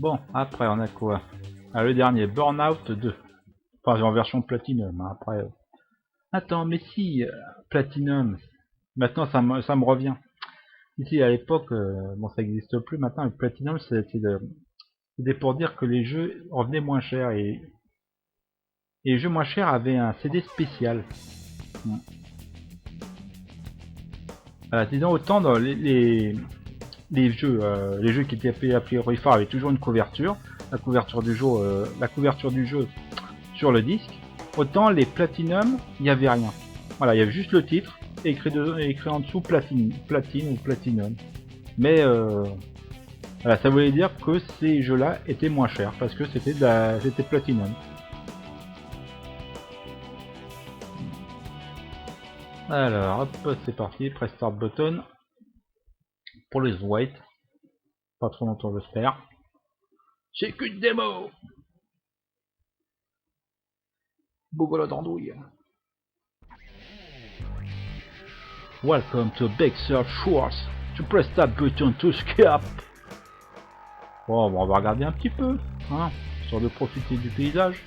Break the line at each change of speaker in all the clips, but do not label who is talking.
Bon, après on a quoi? Ah, le dernier, Burnout 2. Enfin, en version Platinum, hein, après... Attends, mais si, Platinum, maintenant ça me revient. Ici, à l'époque, bon, ça n'existe plus maintenant, le Platinum, c'était pour dire que les jeux revenaient moins cher, et les jeux moins chers avaient un CD spécial. Voilà, disons, autant dans les jeux qui étaient appelés a priori forts avaient toujours une couverture, la couverture du jeu sur le disque, autant les Platinum, il n'y avait rien. Voilà, il y avait juste le titre, écrit en dessous platine ou Platinum. Mais voilà, ça voulait dire que ces jeux-là étaient moins chers, parce que c'était Platinum. Alors, hop, c'est parti, press start button. Pour les white. Pas trop longtemps, j'espère. C'est qu'une démo! Bougolo d'andouille. Welcome to Big Sur Schwartz. To press that button to skip. Bon, on va regarder un petit peu, hein, histoire de profiter du paysage.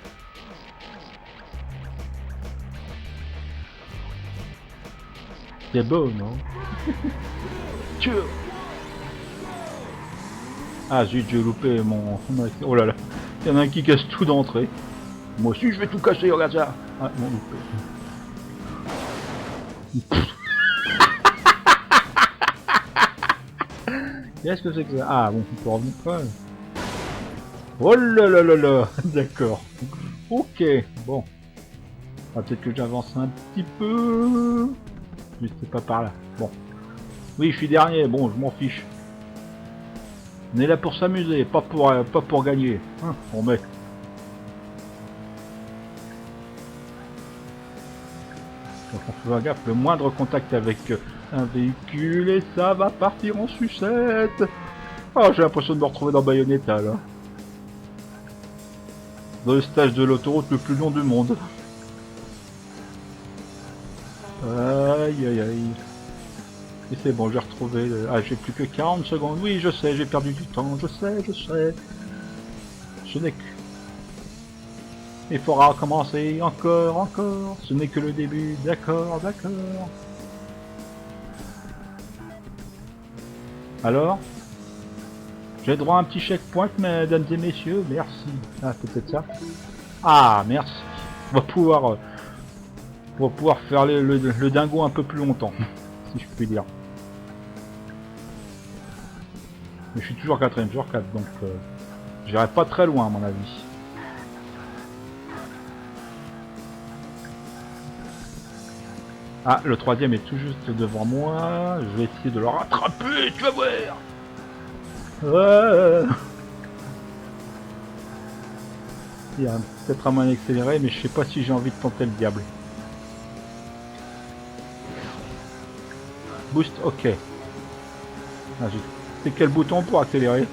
C'est beau, non? Ah zut, j'ai loupé mon... Oh là là, il y en a un qui casse tout d'entrée. Moi aussi je vais tout casser, regarde ça. Ah, mon loupé. Qu'est-ce que c'est que ça? Ah bon, on peut revenir pas. Oh là là là là. D'accord. Ok, bon. Ah, peut-être que j'avance un petit peu. Mais c'est pas par là. Bon. Oui, je suis dernier, bon, je m'en fiche. On est là pour s'amuser, pas pour gagner. Hein, bon mec. Donc on fait gaffe, le moindre contact avec un véhicule et ça va partir en sucette. Oh, j'ai l'impression de me retrouver dans Bayonetta là. Dans le stage de l'autoroute le plus long du monde. Aïe aïe aïe. Et c'est bon, j'ai retrouvé... Ah, j'ai plus que 40 secondes. Oui, je sais, j'ai perdu du temps. Je sais. Ce n'est que... Il faudra recommencer encore. Ce n'est que le début. D'accord. Alors, j'ai droit à un petit checkpoint, mesdames et messieurs. Merci. Ah, c'est peut-être ça. Ah, merci. On va pouvoir faire le dingo un peu plus longtemps, si je puis dire. Mais je suis toujours 4ème sur 4, donc j'irai pas très loin à mon avis. Ah, le 3ème est tout juste devant moi. Je vais essayer de le rattraper, tu vas voir. Il y a peut-être un moyen d'accélérer, mais je sais pas si j'ai envie de tenter le diable. Boost, ok. Ah, c'est quel bouton pour accélérer?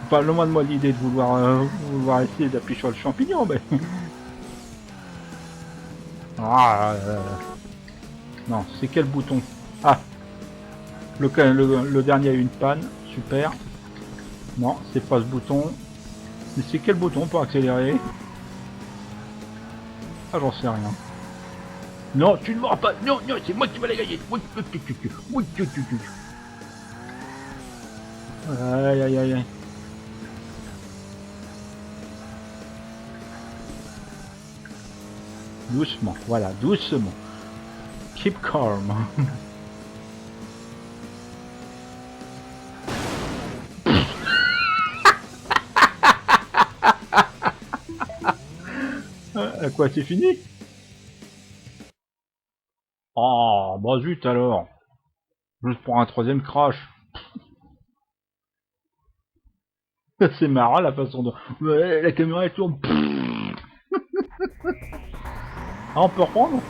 Pas loin de moi l'idée de vouloir essayer d'appuyer sur le champignon, mais... Ah, non, c'est quel bouton? Ah, le dernier a eu une panne, super. Non, c'est pas ce bouton. Mais c'est quel bouton pour accélérer? Ah, j'en sais rien. Non, tu ne m'auras pas. Non, c'est moi qui vais la gagner. Aïe. Doucement, voilà, doucement. Keep calm. Quoi, c'est fini? Oh, bah zut alors. Juste pour un 3ème crash. C'est marrant la façon de... Ouais, la caméra elle tourne. Ah, on peut reprendre?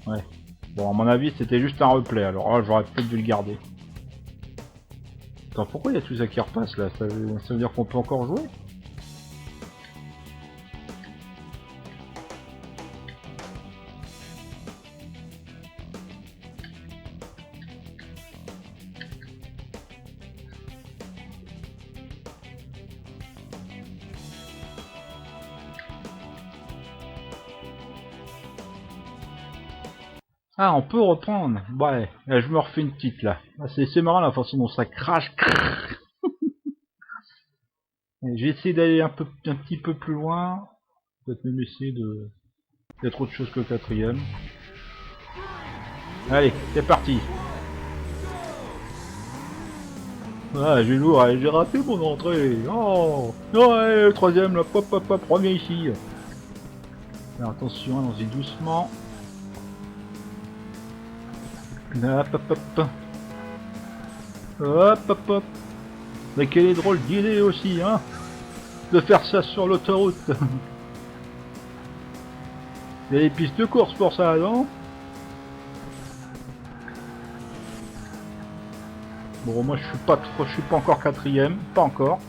Ouais. Bon, à mon avis, c'était juste un replay, alors là, j'aurais peut-être dû le garder. Attends, pourquoi il y a tout ça qui repasse là? Ça veut dire qu'on peut encore jouer? Ah, on peut reprendre. Ouais, là, je me refais une petite là. Ah, c'est marrant la façon dont ça crache. Je vais essayer d'aller un petit peu plus loin. Peut-être même essayer de d'être autre chose que le quatrième. Allez, c'est parti. Ah, j'ai lourd, j'ai raté mon entrée. Oh, ouais, le troisième, là, pop, pop, pop, reviens ici. Alors attention, allons-y doucement. Hop, hop, hop. Hop, hop, hop. Mais quelle est drôle d'idée aussi, hein, de faire ça sur l'autoroute. Il y a des pistes de course pour ça, non? Bon, moi je suis pas encore quatrième, pas encore.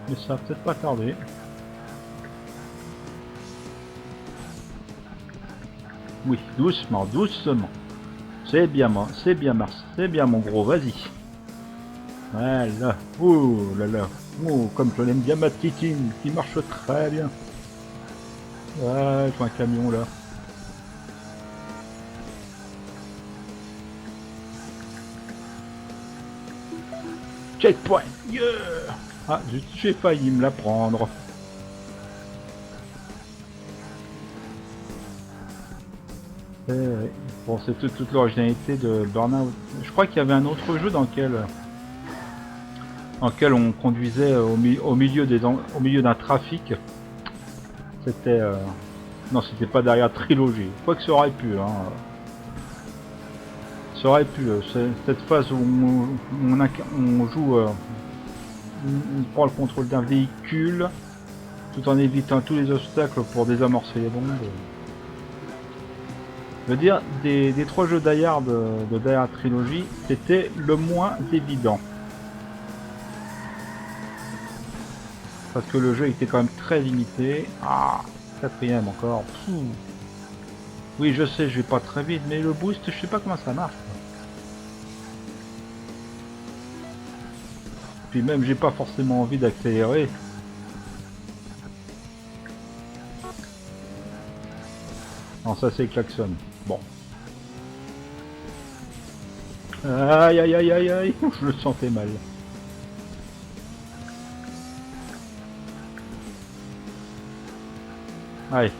Mais ça va peut-être pas tarder. Oui, doucement, doucement. C'est bien moi, c'est bien Mars, c'est bien mon gros, vas-y. Voilà, oh là là, oh comme je l'aime bien ma titine, qui marche très bien. Ouais, je vois un camion là. Checkpoint, yeah. Ah, j'ai failli me la prendre. Ouais. Bon, c'est toute l'originalité de Burnout. Je crois qu'il y avait un autre jeu dans lequel on conduisait au milieu d'un trafic. C'était non, c'était pas derrière Trilogy. Quoi que ça aurait pu, hein. Ça aurait pu. Cette phase où on joue, on prend le contrôle d'un véhicule, tout en évitant tous les obstacles pour désamorcer les bombes. Je veux dire, des trois jeux Die Hard de Die Hard Trilogy, c'était le moins évident. Parce que le jeu était quand même très limité. Ah, quatrième encore. Pfff. Oui, je sais, je vais pas très vite, mais le boost, je sais pas comment ça marche. Puis même, j'ai pas forcément envie d'accélérer. Non, ça c'est klaxon. Bon. Aïe aïe aïe aïe aïe, je le sentais mal. Allez.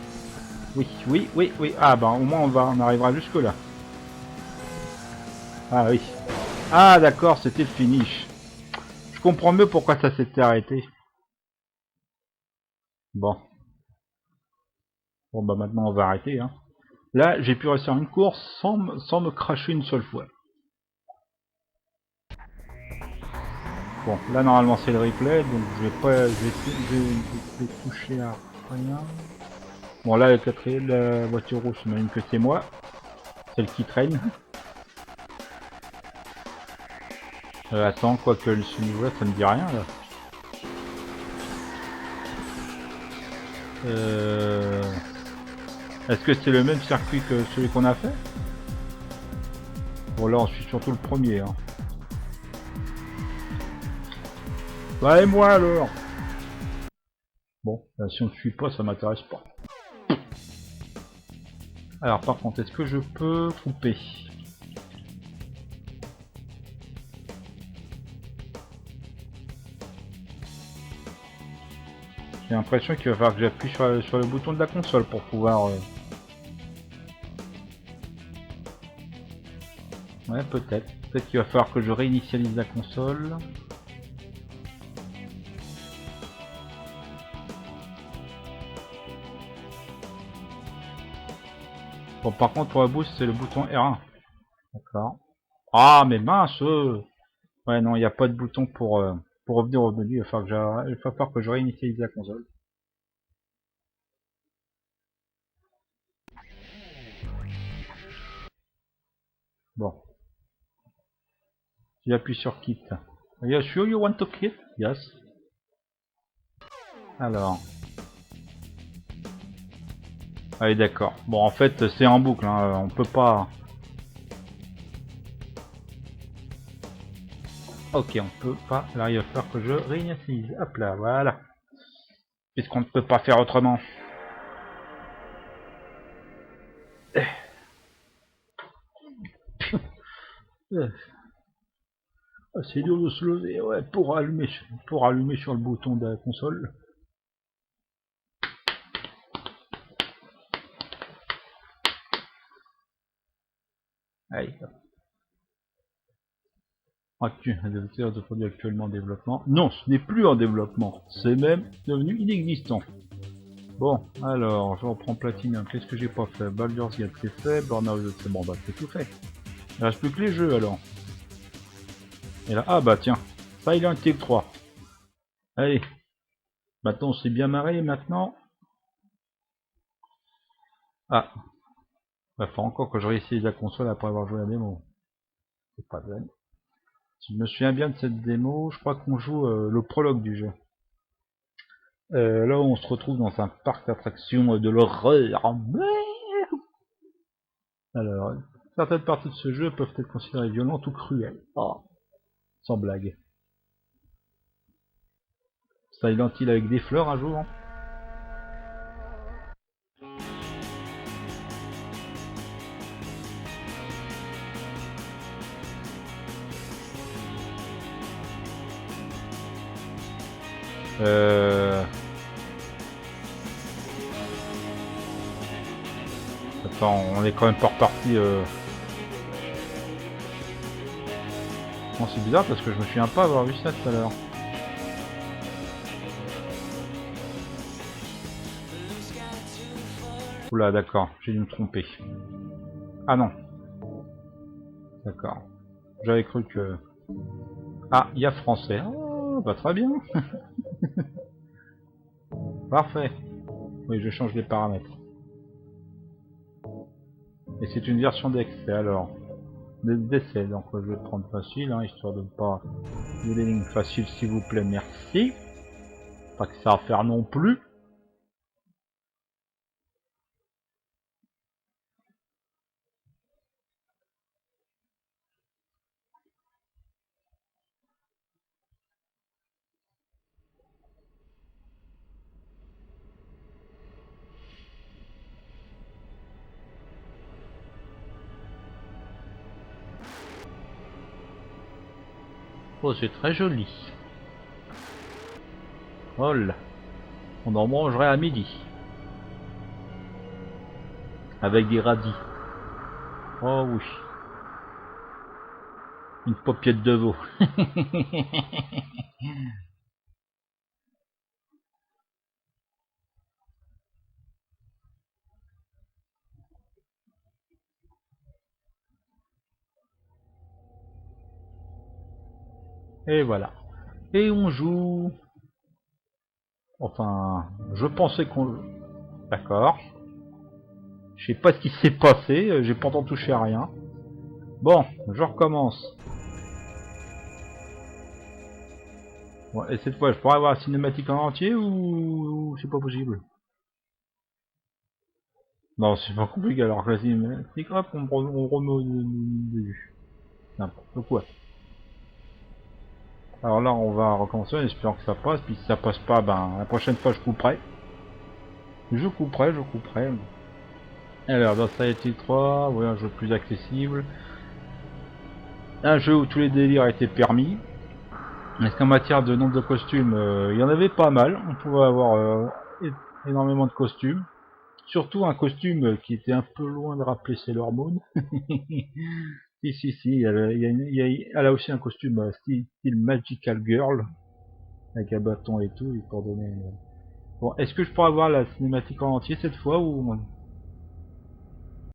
Oui, oui, oui, oui. Ah bah au moins on arrivera jusque là. Ah oui. Ah d'accord, c'était le finish. Je comprends mieux pourquoi ça s'était arrêté. Bon. Bon bah maintenant on va arrêter, hein. Là, j'ai pu réussir une course sans me cracher une seule fois. Bon, là normalement c'est le replay, donc je vais toucher à rien. Bon là la voiture rouge, j'imagine que c'est moi, celle qui traîne. Attends, quoique le niveau là, ça me dit rien là. Est-ce que c'est le même circuit que celui qu'on a fait? Bon là on suit surtout le premier, hein. Bah et moi alors? Bon, là, si on ne suit pas, ça m'intéresse pas. Alors par contre, est-ce que je peux couper? J'ai l'impression qu'il va falloir que j'appuie sur le bouton de la console pour pouvoir... Ouais, peut-être. Peut-être qu'il va falloir que je réinitialise la console. Bon, par contre, pour la boost, c'est le bouton R1. D'accord. Ah, mais mince! Ouais, non, il n'y a pas de bouton pour revenir au menu. Il va falloir que je réinitialise la console. Bon. J'appuie sur Quit. Are you sure you want to quit? Yes. Alors. Allez, d'accord. Bon, en fait, c'est en boucle, hein. On peut pas... Ok, on peut pas. Là, il va falloir que je réinitialise. Hop là, voilà. Puisqu'on ne peut pas faire autrement. Ah, c'est dur de se lever, ouais, pour allumer sur le bouton de la console. Allez. Actu, de produits actuellement en développement. Non, ce n'est plus en développement, c'est même devenu inexistant. Bon, alors, je reprends Platinum. Qu'est-ce que j'ai pas fait? Baldur's Gate, c'est fait. Burnout, c'est bon, bah c'est tout fait. Il reste plus que les jeux alors. Et là, ah bah tiens, Silent Hill 3. Allez, maintenant on s'est bien marré, maintenant. Ah, bah faut encore que je réussisse la console après avoir joué à la démo. C'est pas vrai. Si je me souviens bien de cette démo, je crois qu'on joue le prologue du jeu. Là on se retrouve dans un parc d'attractions de l'horreur. Alors, certaines parties de ce jeu peuvent être considérées violentes ou cruelles. Oh, sans blague. Silent Hill avec des fleurs un jour. Attends, on est quand même pas reparti. Bon, c'est bizarre parce que je me souviens pas avoir vu ça tout à l'heure. Oula, d'accord, j'ai dû me tromper. Ah non. D'accord. J'avais cru que... Ah, il y a français. Oh, bah très bien. Parfait. Oui, je change les paramètres. Et c'est une version d'excès alors. D'essai, donc je vais prendre facile, hein, histoire de ne pas... Des lignes faciles s'il vous plaît, merci. Pas que ça à faire non plus. Oh, c'est très joli. Oh là. On en mangerait à midi. Avec des radis. Oh oui. Une paupiette de veau. Et voilà. Et on joue. Enfin, je pensais qu'on... D'accord. Je sais pas ce qui s'est passé, j'ai pourtant touché à rien. Bon, je recommence. Bon, et cette fois, je pourrais avoir la cinématique en entier ou c'est pas possible? Non, c'est pas compliqué alors que la cinématique, hop, on remet au début. N'importe quoi. Alors là, on va recommencer en espérant que ça passe, puis si ça passe pas, ben, la prochaine fois, je couperai. Je couperai. Alors, dans Silent Hill 3, ouais, un jeu plus accessible. Un jeu où tous les délires étaient permis. Est-ce qu'en matière de nombre de costumes, il y en avait pas mal. On pouvait avoir énormément de costumes. Surtout un costume qui était un peu loin de rappeler Sailor Moon. si, elle a aussi un costume style Magical Girl, avec un bâton et tout, pour donner... Bon, est-ce que je pourrais avoir la cinématique en entier cette fois ou...